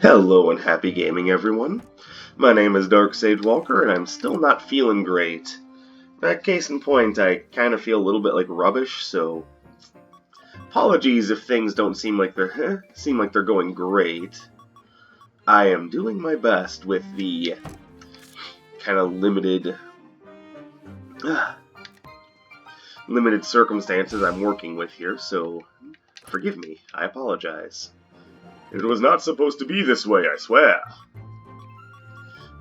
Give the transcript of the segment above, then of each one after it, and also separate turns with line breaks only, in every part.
Hello and happy gaming, everyone. My name is Dark Sage Walker, and I'm still not feeling great. Case in point, I kind of feel a little bit like rubbish, so apologies if things don't seem like they're going great. I am doing my best with the kind of limited circumstances I'm working with here, so forgive me. I apologize. It was not supposed to be this way, I swear.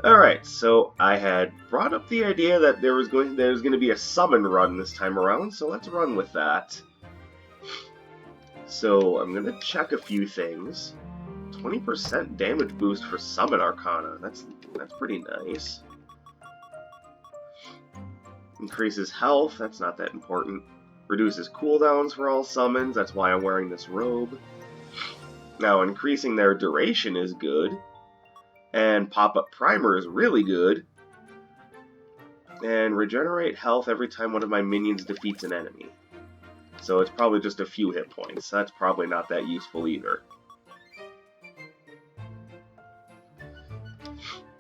Alright, so I had brought up the idea that there was going to be a summon run this time around, so let's run with that. So I'm going to check a few things. 20% damage boost for Summon Arcana. That's pretty nice. Increases health, that's not that important. Reduces cooldowns for all summons, that's why I'm wearing this robe. Now, increasing their duration is good. And pop-up primer is really good. And regenerate health every time one of my minions defeats an enemy. So it's probably just a few hit points. That's probably not that useful either.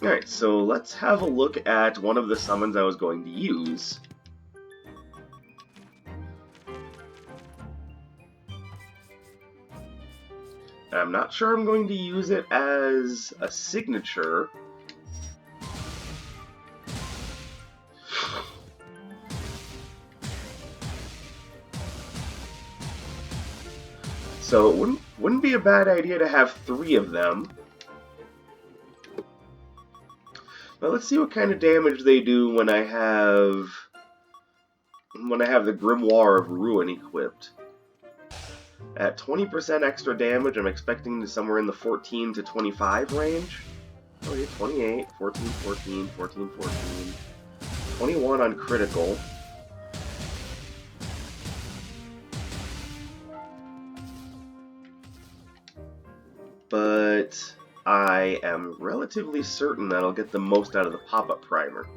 Alright, so let's have a look at one of the summons I was going to use. I'm not sure I'm going to use it as a signature. So it wouldn't be a bad idea to have 3 of them. But let's see what kind of damage they do when I have the Grimoire of Ruin equipped. At 20% extra damage, I'm expecting somewhere in the 14 to 25 range. Oh yeah, 28, 14, 14, 14, 14. 21 on critical. But I am relatively certain that I'll get the most out of the pop-up primer.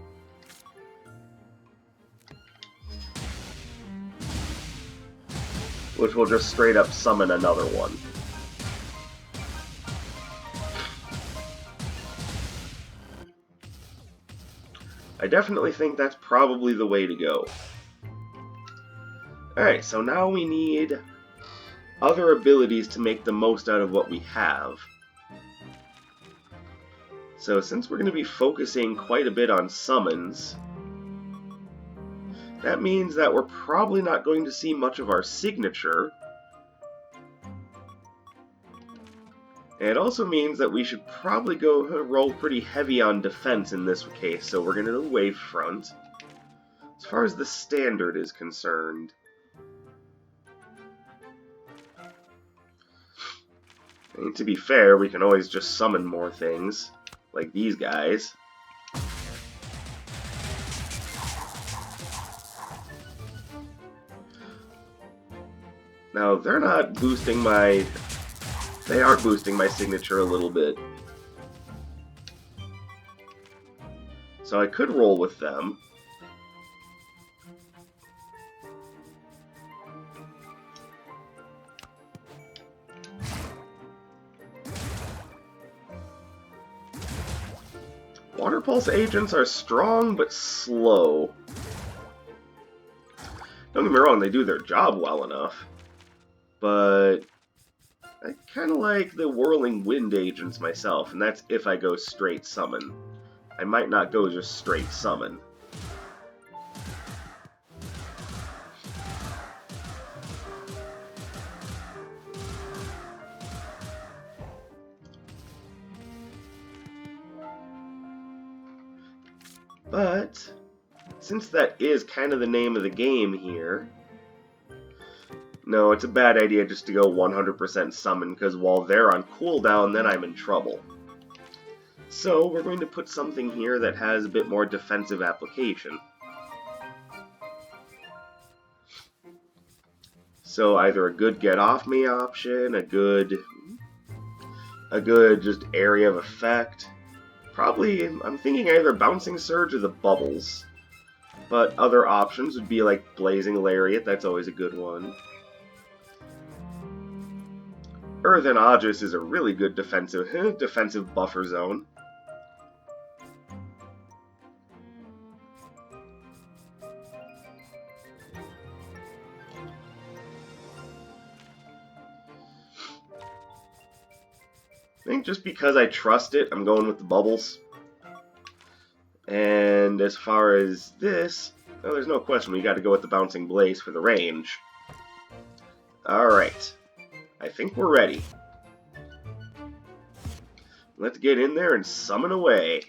Which will just straight up summon another one. I definitely think that's probably the way to go. Alright, so now we need other abilities to make the most out of what we have. So since we're going to be focusing quite a bit on summons, that means that we're probably not going to see much of our signature. And it also means that we should probably roll pretty heavy on defense in this case, so we're going to do Wavefront. As far as the standard is concerned, and to be fair, we can always just summon more things, like these guys. Now, they're not boosting my... They are boosting my signature a little bit. So I could roll with them. Water Pulse agents are strong but slow. Don't get me wrong, they do their job well enough. But I kind of like the Whirling Wind agents myself, and that's if I go straight summon. I might not go just straight summon. But since that is kind of the name of the game here, no, it's a bad idea just to go 100% summon, because while they're on cooldown, then I'm in trouble. So we're going to put something here that has a bit more defensive application. So either a good get off me option, a good just area of effect. Probably, I'm thinking either Bouncing Surge or the Bubbles. But other options would be like Blazing Lariat, that's always a good one. Earthen Aegis is a really good defensive buffer zone. I think just because I trust it, I'm going with the bubbles. And as far as this, well, there's no question we got to go with the Bouncing Blaze for the range. Alright, I think we're ready. Let's get in there and summon away.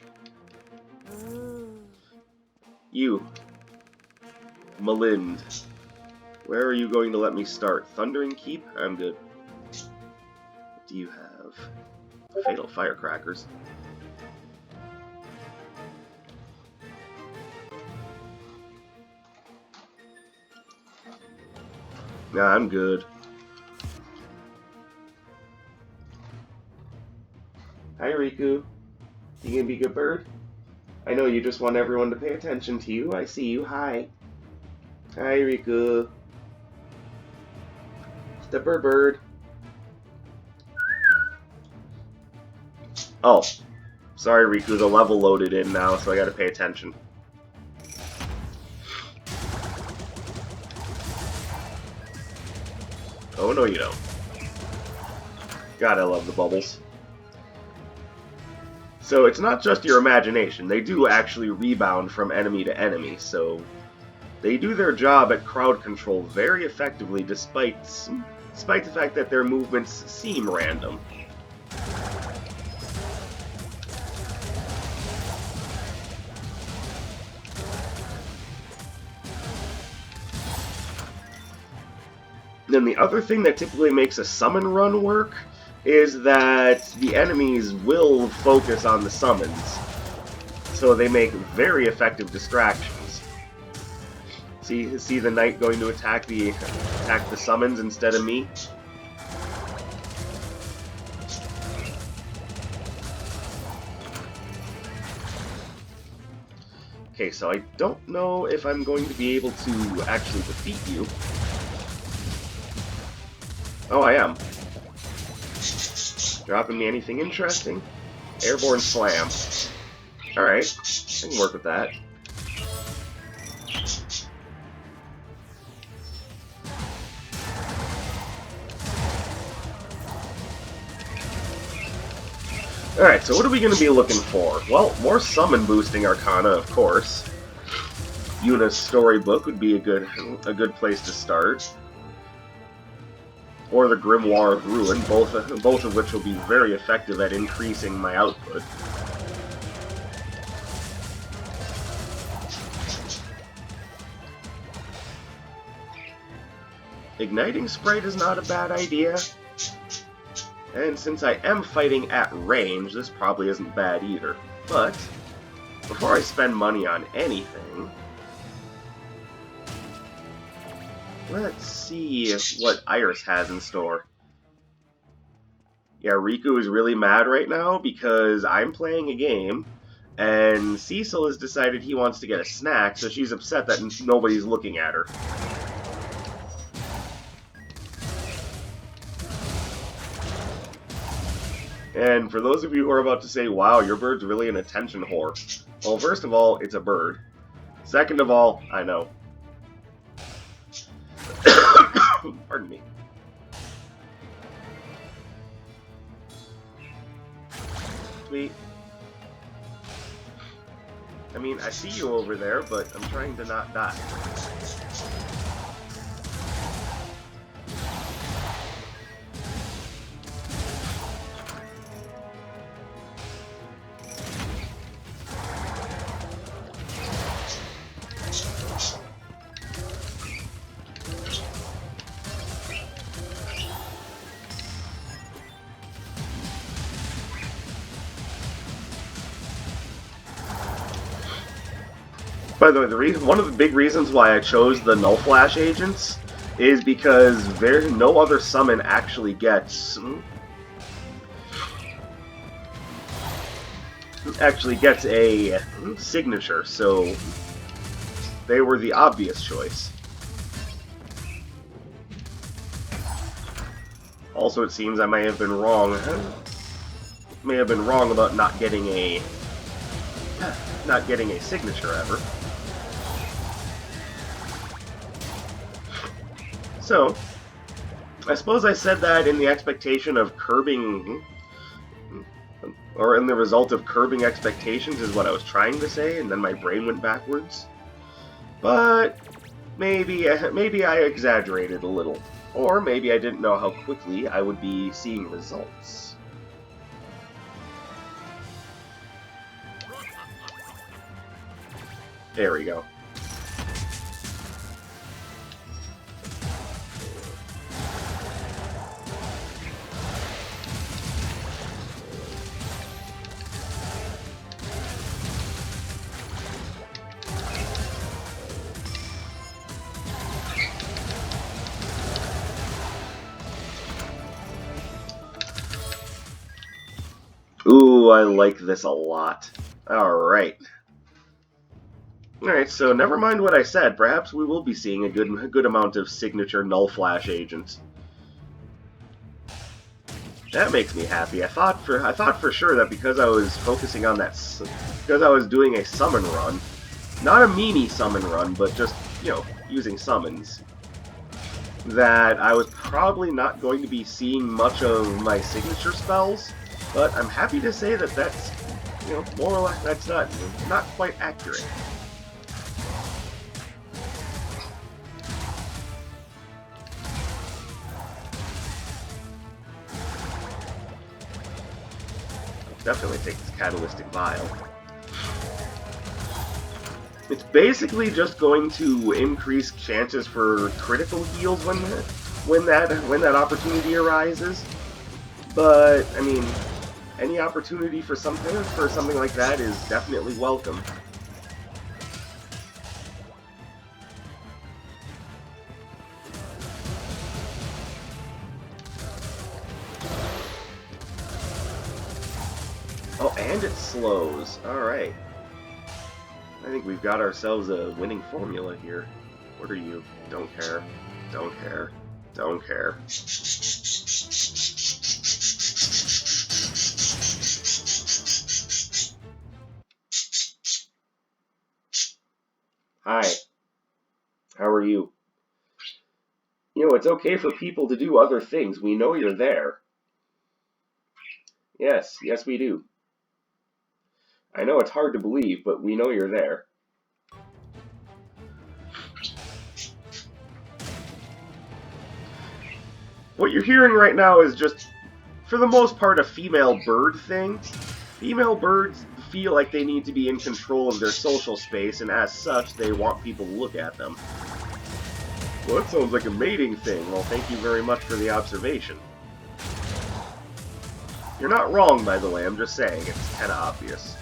You, Malind, where are you going to let me start? Thundering Keep? I'm good. What do you have? Fatal Firecrackers. Nah, I'm good. Hi, Riku. You gonna be a good bird? I know you just want everyone to pay attention to you. I see you. Hi. Hi, Riku. The bird. Oh. Sorry, Riku. The level loaded in now, so I gotta pay attention. Oh, no you don't. God, I love the bubbles. So it's not just your imagination. They do actually rebound from enemy to enemy, so they do their job at crowd control very effectively despite the fact that their movements seem random. Then the other thing that typically makes a summon run work is that the enemies will focus on the summons, so they make very effective distractions. See the knight going to attack the summons instead of me? Okay, so I don't know if I'm going to be able to actually defeat you. Oh, I am. Dropping me anything interesting? Airborne Slam. Alright, I can work with that. Alright, so what are we going to be looking for? Well, more summon boosting Arcana, of course. Yuna's storybook would be a good place to start. Or the Grimoire of Ruin, both of which will be very effective at increasing my output. Igniting Sprite is not a bad idea. And since I am fighting at range, this probably isn't bad either. But, before I spend money on anything, let's see what Iris has in store. Yeah, Riku is really mad right now because I'm playing a game, and Cecil has decided he wants to get a snack, so she's upset that nobody's looking at her. And for those of you who are about to say, wow, your bird's really an attention whore. Well, first of all, it's a bird. Second of all, I know. Pardon me. Sweet. I mean, I see you over there, but I'm trying to not die. By the way, one of the big reasons why I chose the Null Flash agents is because no other summon actually gets a signature, so they were the obvious choice. Also, it seems I may have been wrong. May have been wrong about not getting a signature ever. So, I suppose I said that in the expectation of curbing, or in the result of curbing expectations is what I was trying to say, and then my brain went backwards. But maybe I exaggerated a little. Or maybe I didn't know how quickly I would be seeing results. There we go. Ooh, I like this a lot. Alright. Alright, so never mind what I said. Perhaps we will be seeing a good amount of signature null flash agents. That makes me happy. I thought for sure that because I was focusing on that, because I was doing a summon run, not a meanie summon run, but just, you know, using summons, that I was probably not going to be seeing much of my signature spells. But I'm happy to say that that's, you know, more or less, that's not quite accurate. I'll definitely take this Catalytic Vial. It's basically just going to increase chances for critical heals when that opportunity arises. But I mean, any opportunity for something like that is definitely welcome. Oh, and it slows. Alright. I think we've got ourselves a winning formula here. What are you? Don't care. Don't care. Don't care. Hi. How are you? You know, it's okay for people to do other things. We know you're there. Yes, yes we do. I know it's hard to believe, but we know you're there. What you're hearing right now is just, for the most part, a female bird thing. Female birds feel like they need to be in control of their social space, and as such, they want people to look at them. Well, that sounds like a mating thing. Well, thank you very much for the observation. You're not wrong, by the way, I'm just saying, it's kinda obvious.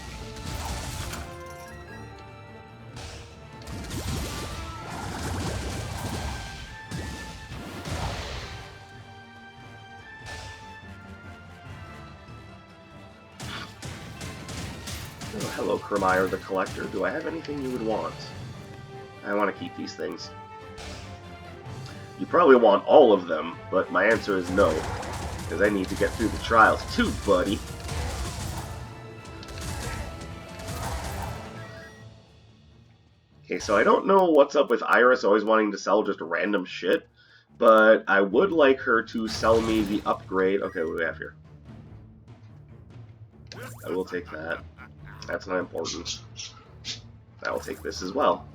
Oh, hello, Kremire the Collector. Do I have anything you would want? I want to keep these things. You probably want all of them, but my answer is no. Because I need to get through the trials too, buddy. Okay, so I don't know what's up with Iris always wanting to sell just random shit, but I would like her to sell me the upgrade. Okay, what do we have here? I will take that. That's not important. I will take this as well.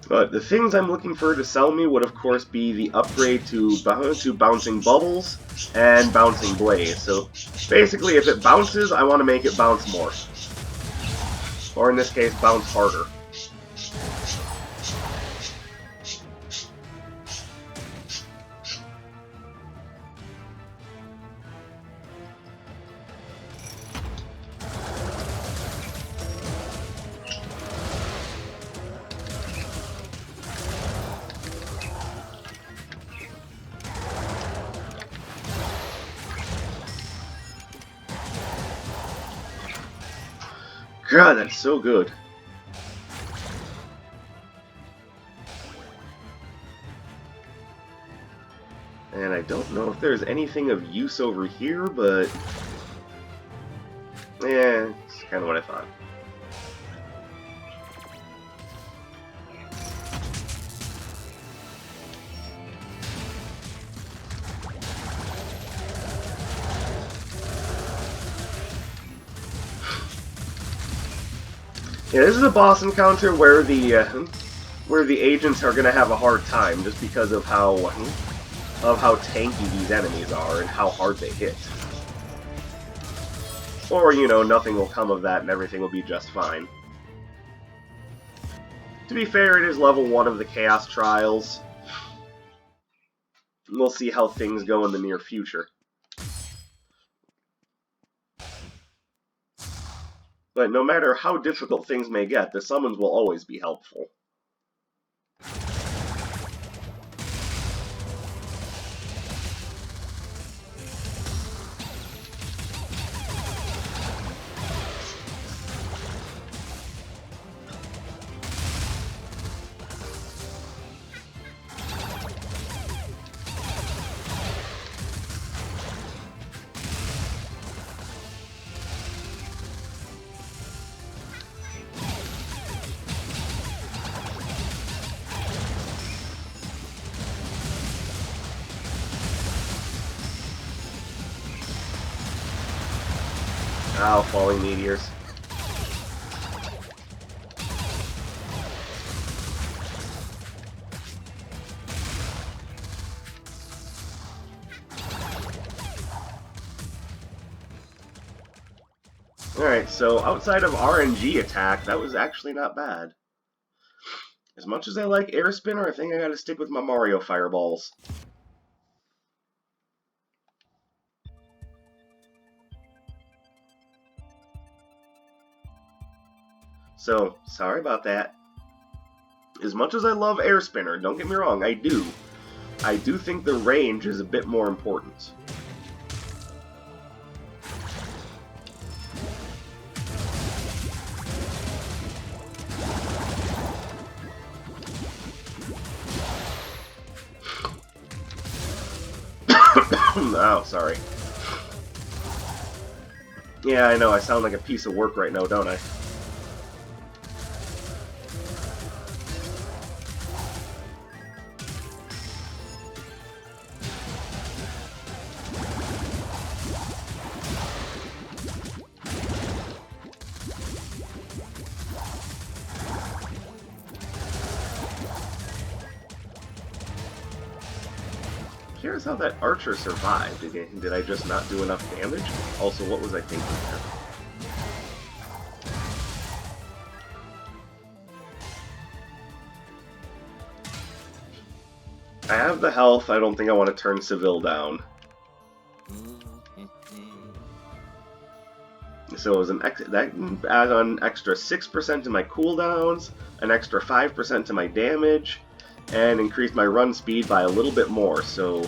But the things I'm looking for to sell me would, of course, be the upgrade to Bouncing Bubbles and Bouncing Blaze. So, basically, if it bounces, I want to make it bounce more. Or in this case, bounce harder. God, that's so good. And I don't know if there's anything of use over here, but... yeah, it's kind of what I thought. Yeah, this is a boss encounter where the agents are gonna have a hard time just because of how tanky these enemies are and how hard they hit. Or, you know, nothing will come of that and everything will be just fine. To be fair, it is level 1 of the Chaos Trials. We'll see how things go in the near future. But no matter how difficult things may get, the summons will always be helpful. Ow, falling meteors. Alright, so outside of RNG attack, that was actually not bad. As much as I like Air Spinner, I think I gotta stick with my Mario Fireballs. So, sorry about that. As much as I love Air Spinner, don't get me wrong, I do think the range is a bit more important. Oh, sorry. Yeah, I know, I sound like a piece of work right now, don't I? Here's how that archer survived. Did I just not do enough damage? Also, what was I thinking there? I have the health. I don't think I want to turn Seville down. So it was that add on extra 6% to my cooldowns, an extra 5% to my damage, and increased my run speed by a little bit more. So,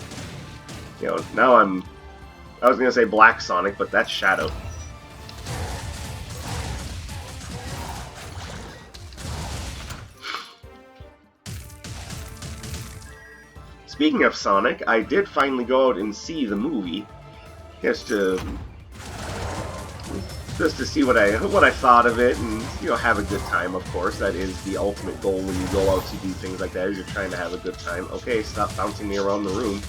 you know, now I was gonna say Black Sonic, but that's Shadow. Speaking of Sonic, I did finally go out and see the movie, just to see what I thought of it, and, you know, have a good time. Of course, that is the ultimate goal when you go out to do things like that. Is you're trying to have a good time. Okay, stop bouncing me around the room.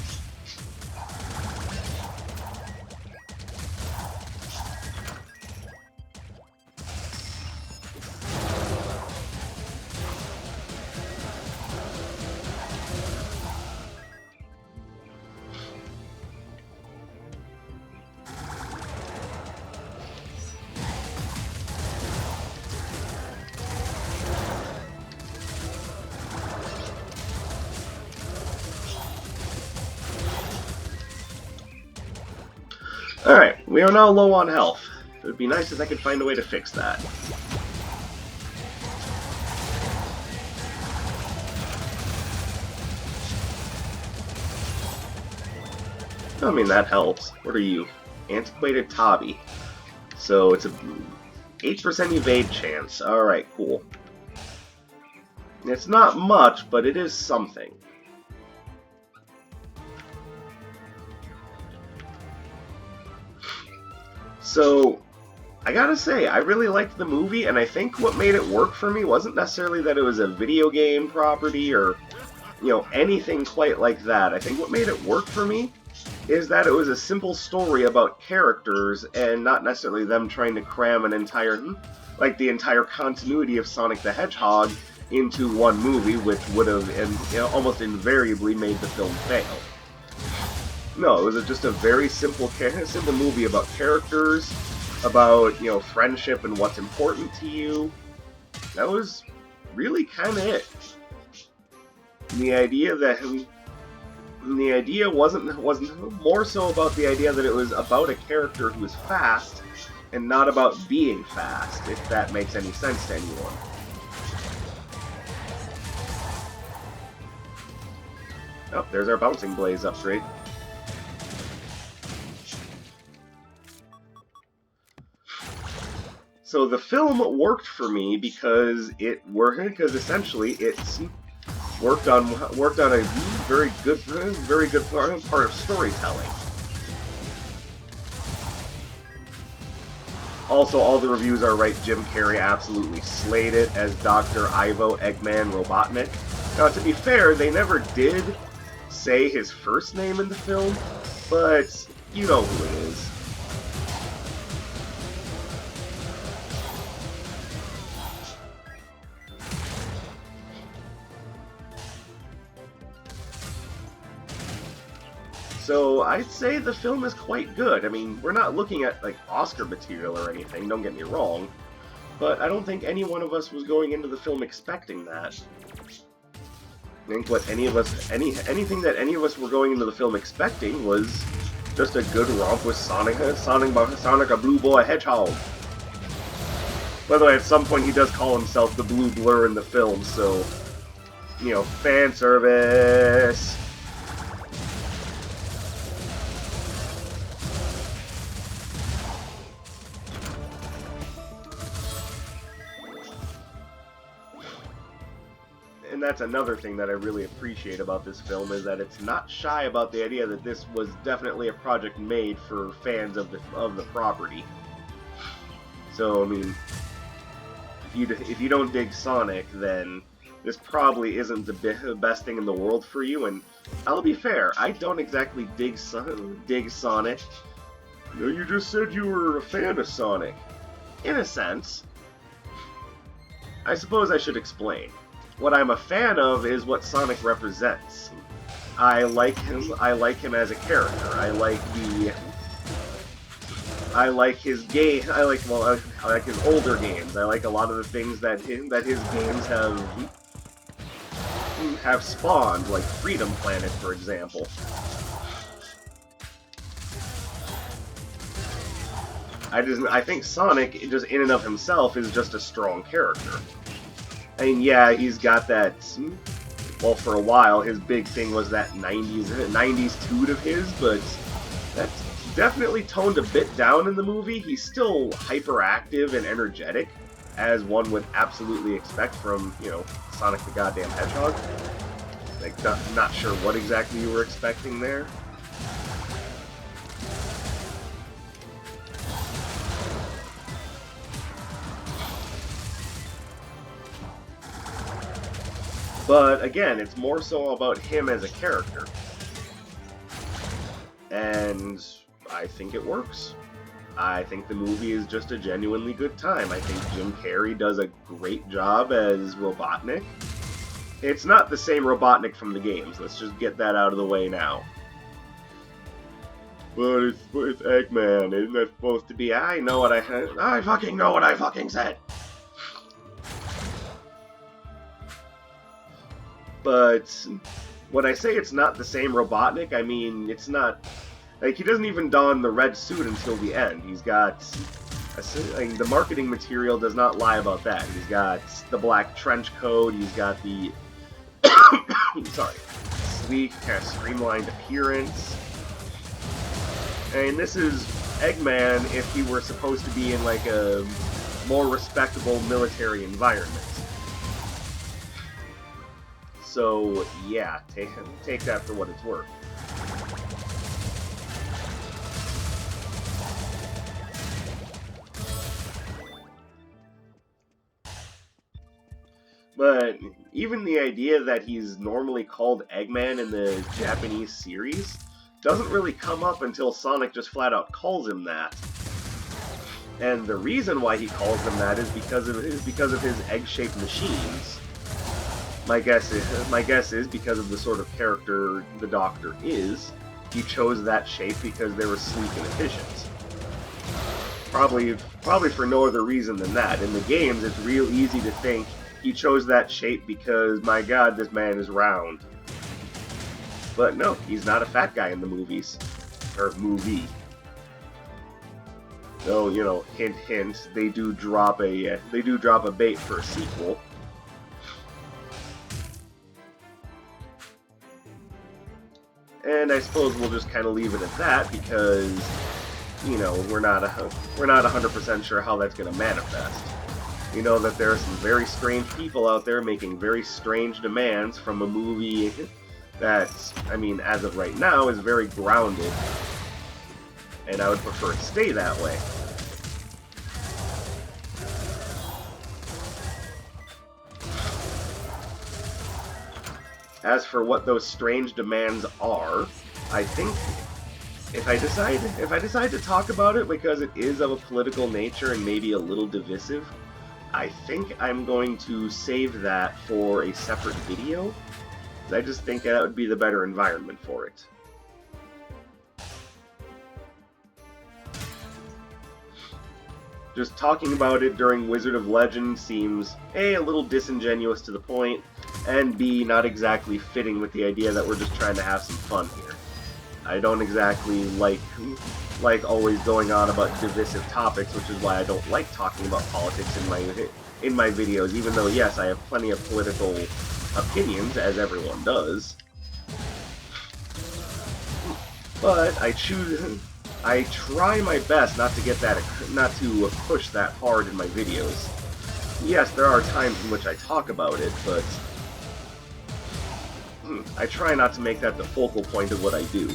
Alright, we are now low on health. It would be nice if I could find a way to fix that. I mean, that helps. What are you? Antiquated Tabby. So it's a 8% evade chance. Alright, cool. It's not much, but it is something. So, I gotta say, I really liked the movie, and I think what made it work for me wasn't necessarily that it was a video game property or, anything quite like that. I think what made it work for me is that it was a simple story about characters and not necessarily them trying to cram the entire continuity of Sonic the Hedgehog into one movie, which would have almost invariably made the film fail. No, it was just a very simple movie about characters, about, friendship and what's important to you. That was really kind of it. And the idea wasn't more so about the idea that it was about a character who was fast and not about being fast, if that makes any sense to anyone. Oh, there's our Bouncing Blaze upgrade. So the film worked for me because essentially it's worked on a very good part of storytelling. Also, all the reviews are right. Jim Carrey absolutely slayed it as Dr. Ivo Eggman Robotnik. Now, to be fair, they never did say his first name in the film, but you know who it is. So I'd say the film is quite good. I mean, we're not looking at like Oscar material or anything, don't get me wrong, but I don't think any one of us was going into the film expecting that. I think anything that any of us were going into the film expecting was just a good romp with Sonic a Blue Boy Hedgehog. By the way, at some point he does call himself the Blue Blur in the film, so, fan service. And that's another thing that I really appreciate about this film, is that it's not shy about the idea that this was definitely a project made for fans of the property. So, I mean, if you don't dig Sonic, then this probably isn't the best thing in the world for you. And I'll be fair, I don't exactly dig Sonic. You just said you were a fan of Sonic. In a sense. I suppose I should explain. What I'm a fan of is what Sonic represents. I like him as a character. I like his game. I like his older games. I like a lot of the things that his games have spawned, like Freedom Planet, for example. I think Sonic, just in and of himself, is just a strong character. I mean, yeah, he's got that, well, for a while, his big thing was that 90s toot of his, but that's definitely toned a bit down in the movie. He's still hyperactive and energetic, as one would absolutely expect from, Sonic the goddamn Hedgehog. Like, not sure what exactly you were expecting there. But again, it's more so about him as a character. And I think it works. I think the movie is just a genuinely good time. I think Jim Carrey does a great job as Robotnik. It's not the same Robotnik from the games. Let's just get that out of the way now. But it's Eggman. Isn't that supposed to be? I fucking know what I fucking said. But when I say it's not the same Robotnik, I mean, it's not... Like, he doesn't even don the red suit until the end. He's got... the marketing material does not lie about that. He's got the black trench coat, he's got the... sleek, kind of streamlined appearance. And this is Eggman if he were supposed to be in, like, a more respectable military environment. So, yeah, take that for what it's worth. But even the idea that he's normally called Eggman in the Japanese series doesn't really come up until Sonic just flat out calls him that. And the reason why he calls him that is because of his egg-shaped machines. My guess is because of the sort of character the Doctor is, he chose that shape because they were sleek and efficient. Probably for no other reason than that. In the games, it's real easy to think he chose that shape because, my god, this man is round. But no, he's not a fat guy in the movies. Or movie. Though, you know, hint hint, they do drop a bait for a sequel. And I suppose we'll just kind of leave it at that because, you know, we're not 100% sure how that's going to manifest. We know that there are some very strange people out there making very strange demands from a movie that, I mean, as of right now, is very grounded. And I would prefer it stay that way. As for what those strange demands are, I think if I decide to talk about it because it is of a political nature and maybe a little divisive, I think I'm going to save that for a separate video. I just think that would be the better environment for it. Just talking about it during Wizard of Legend seems A, a little disingenuous to the point, and B, not exactly fitting with the idea that we're just trying to have some fun here. I don't exactly like always going on about divisive topics, which is why I don't like talking about politics in my videos, even though, yes, I have plenty of political opinions, as everyone does. But I try my best not to push that hard in my videos. Yes, there are times in which I talk about it, but I try not to make that the focal point of what I do.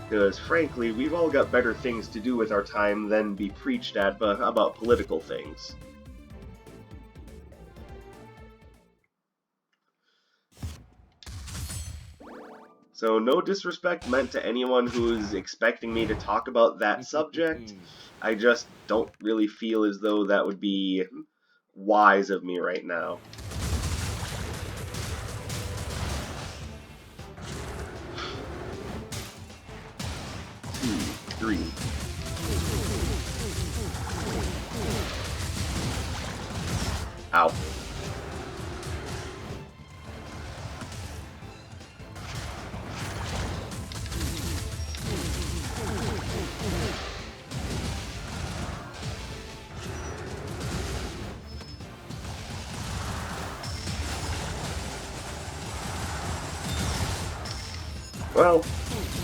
Because, frankly, we've all got better things to do with our time than be preached at about political things. So, no disrespect meant to anyone who's expecting me to talk about that subject. I just don't really feel as though that would be wise of me right now. 2, 3. Ow. Well,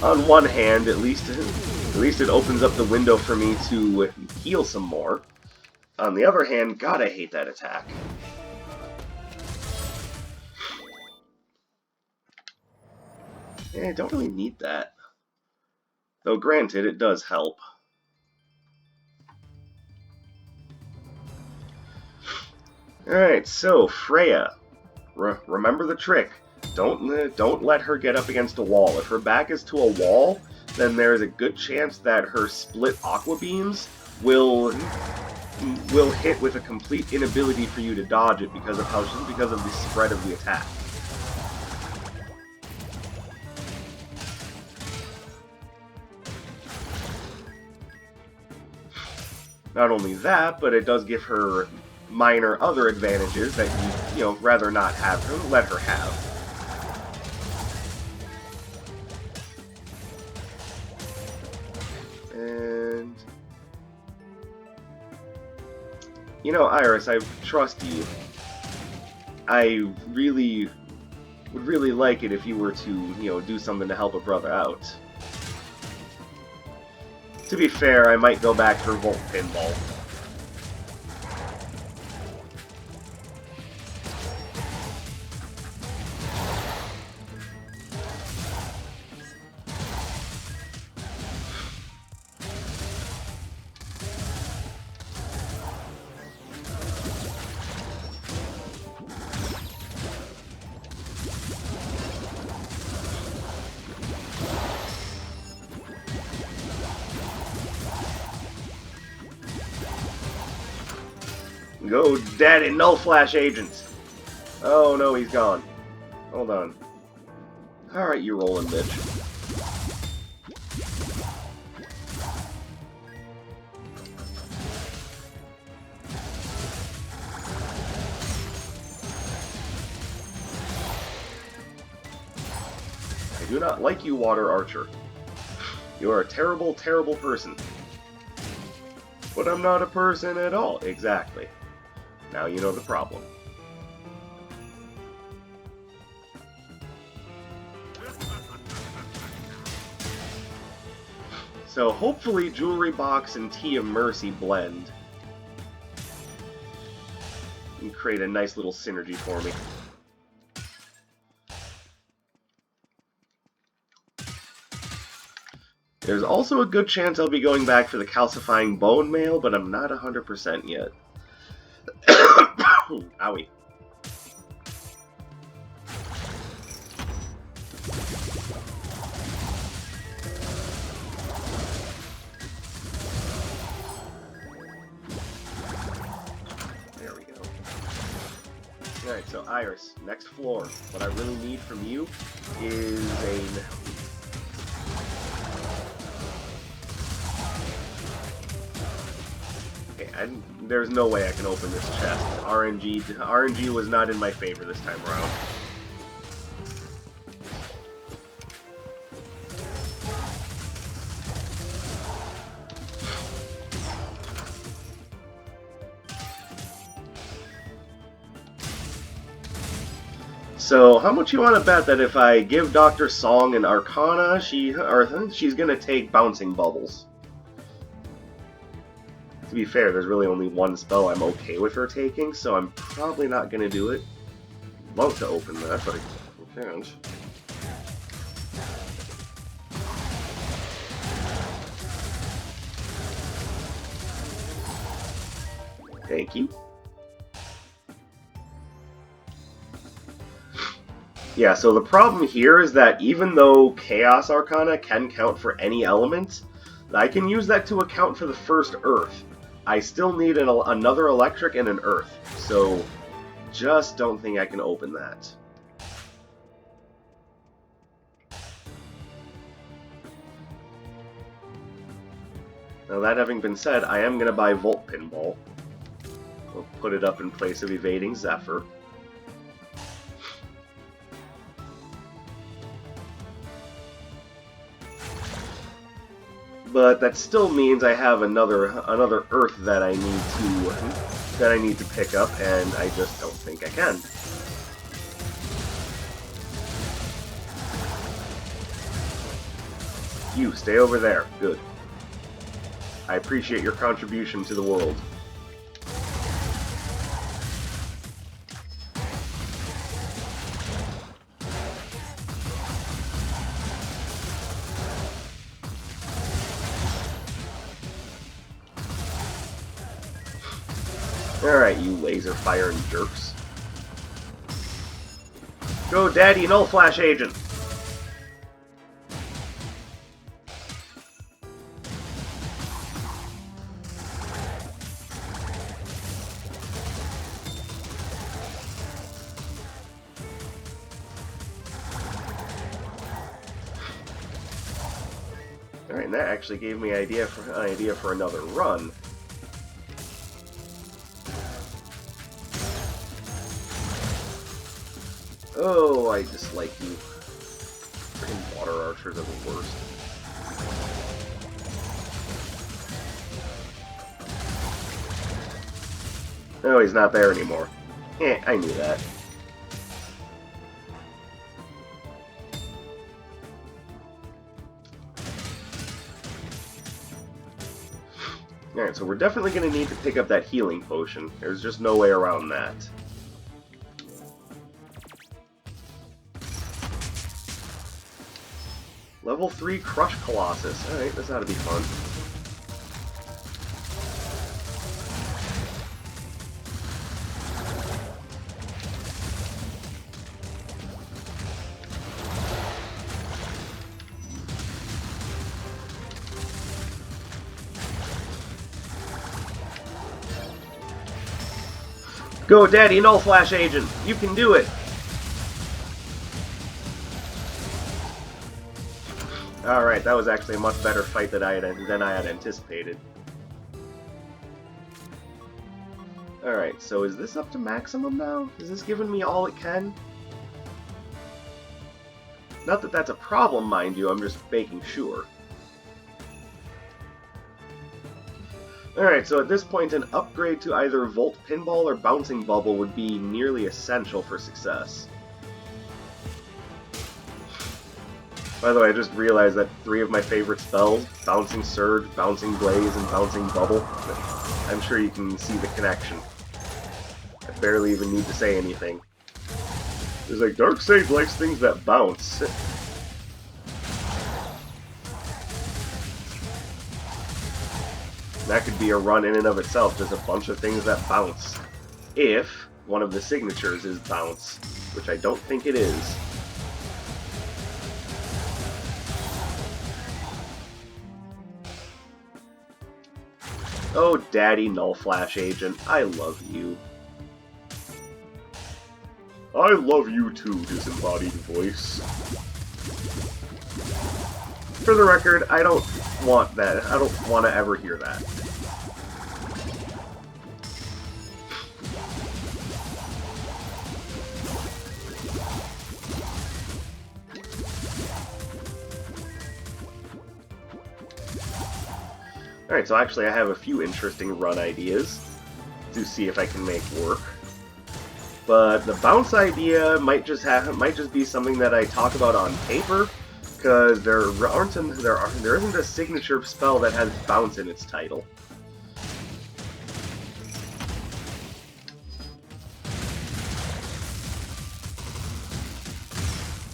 on one hand, at least it opens up the window for me to heal some more. On the other hand, God, I hate that attack. Yeah, I don't really need that. Though granted, it does help. Alright, so, Freya. Remember the trick. Don't let her get up against a wall. If her back is to a wall, then there's a good chance that her split aqua beams will hit with a complete inability for you to dodge it because of the spread of the attack. Not only that, but it does give her minor other advantages that you rather not let her have. And Iris, I trust you. I would really like it if you were to, do something to help a brother out. To be fair, I might go back for Volt Pinball. Go, daddy, null flash agent! Oh no, he's gone. Hold on. Alright, you rolling bitch. I do not like you, Water Archer. You are a terrible, terrible person. But I'm not a person at all. Exactly. Now you know the problem. So hopefully Jewelry Box and Tea of Mercy blend and create a nice little synergy for me. There's also a good chance I'll be going back for the calcifying bone mail, but I'm not 100% yet. Owie. There we go. Alright, so Iris, next floor. What I really need from you is a... there's no way I can open this chest. RNG was not in my favor this time around. So, how much you want to bet that if I give Dr. Song an Arcana, she's gonna take Bouncing Bubbles? To be fair, there's really only one spell I'm okay with her taking, so I'm probably not going to do it. I'd love to open that, but I can't. Thank you. Yeah, so the problem here is that even though Chaos Arcana can count for any element, I can use that to account for the first Earth. I still need another electric and an earth, so just don't think I can open that. Now that having been said, I am going to buy Volt Pinball. We'll put it up in place of Evading Zephyr. But that still means I have another Earth that I need to pick up, and I just don't think I can. You stay over there. Good. I appreciate your contribution to the world. Alright, you laser firing jerks. Go, Daddy, null flash agent! Alright, and that actually gave me an idea for another run. Oh, I dislike you. Freaking water archers are the worst. No, he's not there anymore. I knew that. Alright, so we're definitely going to need to pick up that healing potion. There's just no way around that. Level 3 Crush Colossus. Alright, this ought to be fun. Go, Daddy, Null Flash Agent! You can do it! Alright, that was actually a much better fight than I had anticipated. Alright, so is this up to maximum now? Is this giving me all it can? Not that that's a problem, mind you, I'm just making sure. Alright, so at this point an upgrade to either Volt Pinball or Bouncing Bubble would be nearly essential for success. By the way, I just realized that 3 of my favorite spells, Bouncing Surge, Bouncing Blaze, and Bouncing Bubble, I'm sure you can see the connection. I barely even need to say anything. It's like, Darkseid likes things that bounce. That could be a run in and of itself, just a bunch of things that bounce. If one of the signatures is bounce, which I don't think it is. Oh, Daddy Null Flash Agent, I love you. I love you too, disembodied voice. For the record, I don't want that. I don't want to ever hear that. Alright, so actually I have a few interesting run ideas to see if I can make work. But the bounce idea might just be something that I talk about on paper, because there isn't a signature spell that has bounce in its title.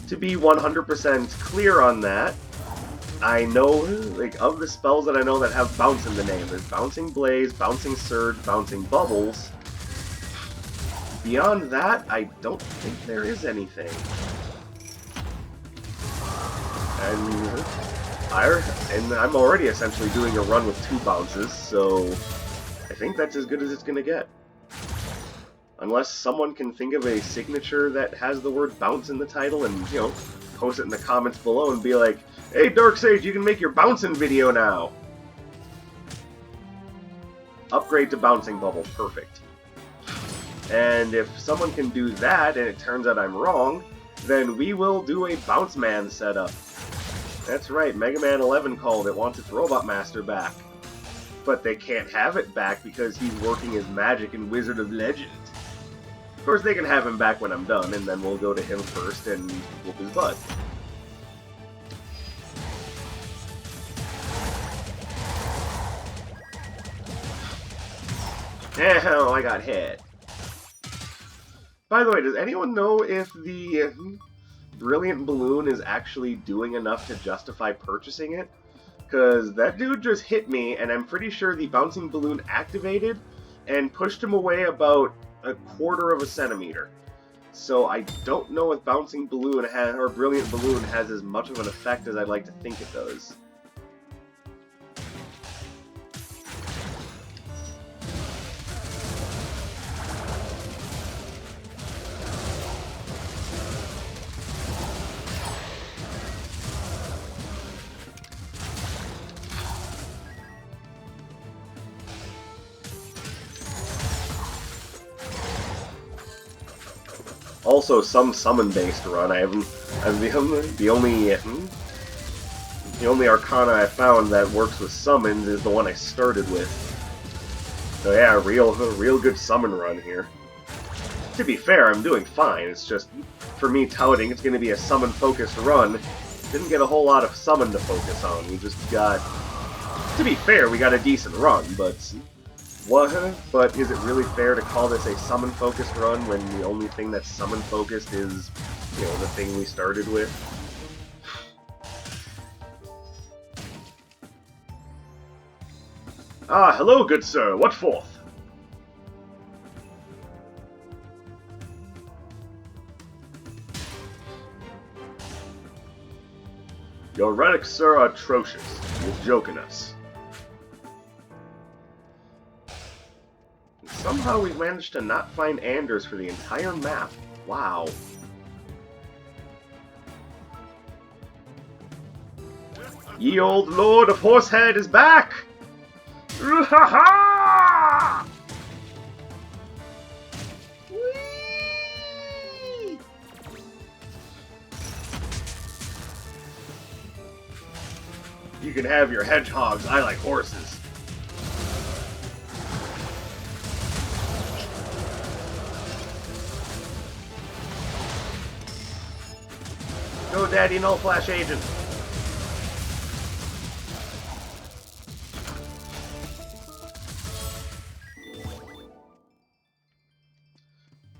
To be 100% clear on that, I know, like, of the spells that I know that have bounce in the name, there's Bouncing Blaze, Bouncing Surge, Bouncing Bubbles. Beyond that, I don't think there is anything. And I'm already essentially doing a run with 2 bounces, so I think that's as good as it's gonna get. Unless someone can think of a signature that has the word bounce in the title and, you know, post it in the comments below and be like, hey, Darkseid, you can make your bouncing video now! Upgrade to Bouncing Bubble, perfect. And if someone can do that and it turns out I'm wrong, then we will do a Bounce Man setup. That's right, Mega Man 11 called it, wants its Robot Master back. But they can't have it back because he's working as Magic and Wizard of Legend. Of course, they can have him back when I'm done, and then we'll go to him first and whoop his butt. Oh, I got hit. By the way, does anyone know if the Brilliant Balloon is actually doing enough to justify purchasing it? Because that dude just hit me, and I'm pretty sure the Bouncing Balloon activated and pushed him away about 1/4 of a centimeter. So I don't know if Bouncing Balloon or Brilliant Balloon has as much of an effect as I'd like to think it does. Also, some summon-based run. The only Arcana I found that works with summons is the one I started with. So yeah, real good summon run here. To be fair, I'm doing fine. It's just for me touting it's going to be a summon-focused run. Didn't get a whole lot of summon to focus on. We just got. To be fair, we got a decent run, but. What? But is it really fair to call this a summon-focused run when the only thing that's summon-focused is, you know, the thing we started with? Ah, hello, good sir. What forth? Your relics, sir, are atrocious. You're joking us. Somehow we've managed to not find Anders for the entire map. Wow. Ye old Lord of Horsehead is back! Ha-ha! You can have your hedgehogs, I like horses. Go, Daddy, Null Flash Agent.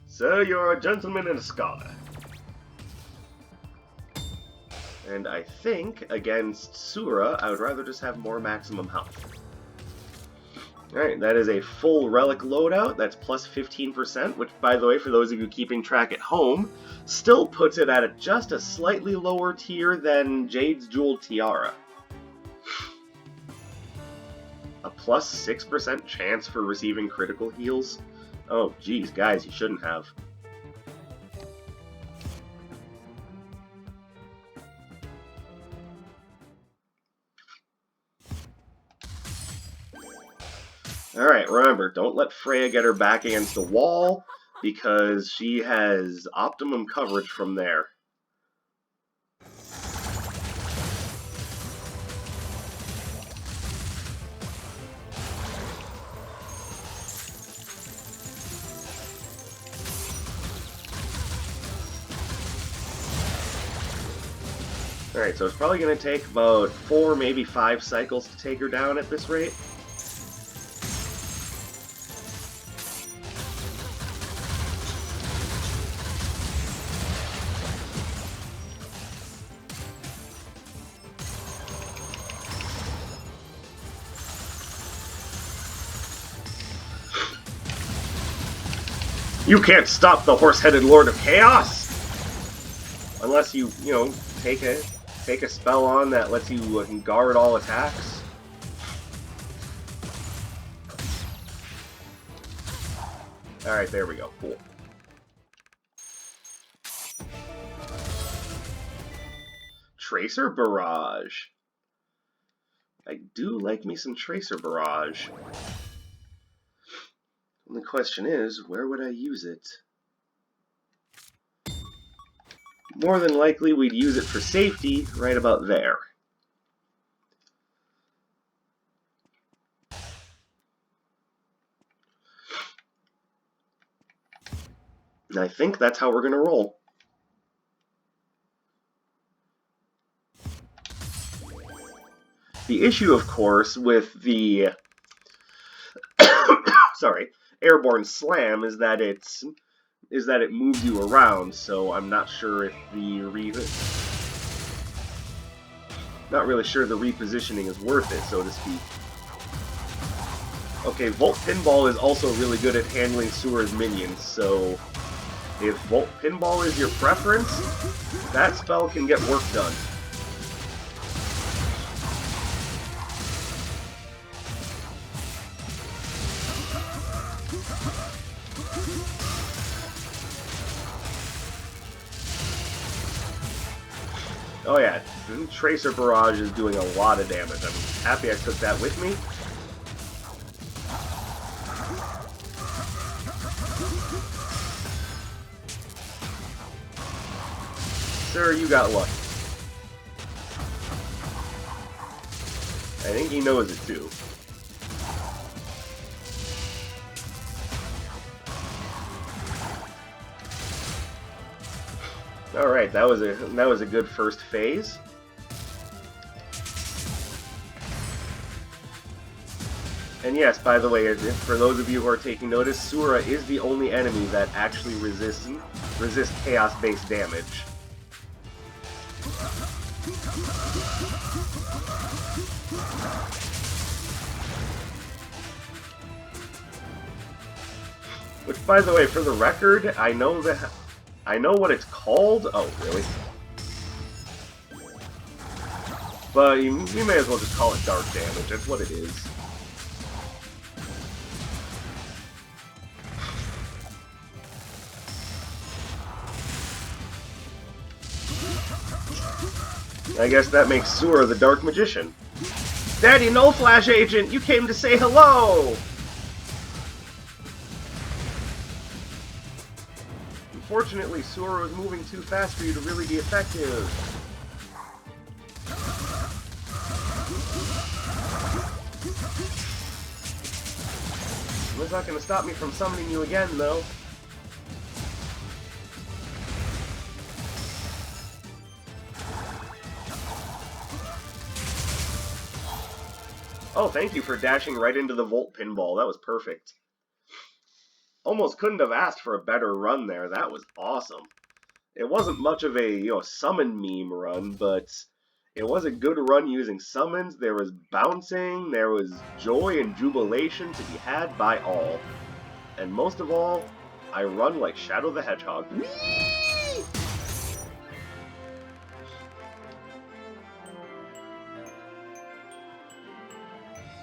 So you're a gentleman and a scholar. And I think, against Sura, I would rather just have more maximum health. Alright, that is a full relic loadout. That's plus 15%, which, by the way, for those of you keeping track at home, still puts it at just a slightly lower tier than Jade's Jeweled Tiara. A plus 6% chance for receiving critical heals? Oh, geez, guys, you shouldn't have. Alright, remember, don't let Freya get her back against the wall, because she has optimum coverage from there. Alright, so it's probably going to take about 4, maybe 5 cycles to take her down at this rate. You can't stop the horse-headed Lord of Chaos! Unless you know, take a spell on that lets you guard all attacks. Alright, there we go. Cool. Tracer Barrage. I do like me some Tracer Barrage. And the question is, where would I use it? More than likely, we'd use it for safety right about there. And I think that's how we're going to roll. The issue, of course, with the sorry, airborne slam is that it moves you around, so I'm not sure if the repositioning is worth it, so to speak. Okay, Volt Pinball is also really good at handling Sura's minions, so if Volt Pinball is your preference, that spell can get work done. Oh yeah, Tracer Barrage is doing a lot of damage. I'm happy I took that with me. Sir, you got lucky. I think he knows it too. Alright, that was a good first phase. And yes, by the way, for those of you who are taking notice, Sura is the only enemy that actually resists chaos-based damage. Which, by the way, for the record, I know what it's called. Oh, really? But you may as well just call it dark damage. That's what it is. I guess that makes Sura the Dark Magician. Daddy, no Flash Agent! You came to say hello! Unfortunately, Sura was moving too fast for you to really be effective. That's not going to stop me from summoning you again, though. Oh, thank you for dashing right into the Volt Pinball. That was perfect. Almost couldn't have asked for a better run there. That was awesome. It wasn't much of a, summon meme run, but it was a good run using summons. There was bouncing, there was joy and jubilation to be had by all. And most of all, I run like Shadow the Hedgehog. Whee!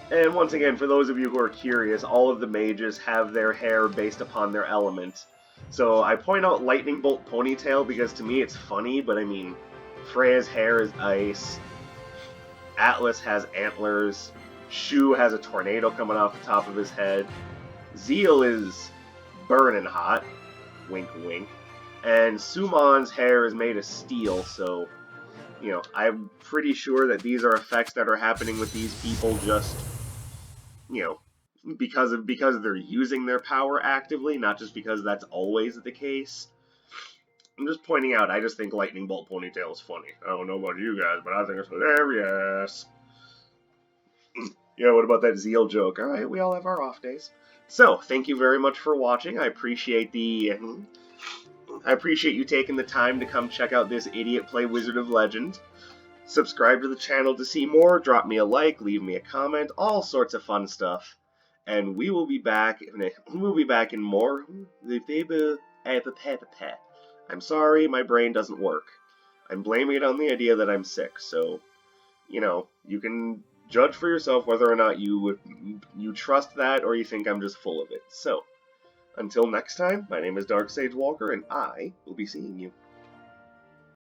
And once again, for those of you who are curious, all of the mages have their hair based upon their element. So I point out Lightning Bolt Ponytail because to me it's funny, but I mean, Freya's hair is ice, Atlas has antlers, Shu has a tornado coming off the top of his head, Zeal is burning hot, wink wink, and Sumon's hair is made of steel, so, I'm pretty sure that these are effects that are happening with these people just, because they're using their power actively, not just because that's always the case. I'm just pointing out, I just think Lightning Bolt Ponytail is funny. I don't know about you guys, but I think it's hilarious. Yeah, what about that Zeal joke? Alright, we all have our off days. So, thank you very much for watching. I appreciate you taking the time to come check out this idiot play Wizard of Legend. Subscribe to the channel to see more, drop me a like, leave me a comment, all sorts of fun stuff. And we will be back in more. I'm sorry, my brain doesn't work. I'm blaming it on the idea that I'm sick, so, you can judge for yourself whether or not you trust that or you think I'm just full of it. So, until next time, my name is Dark Sage Walker, and I will be seeing you.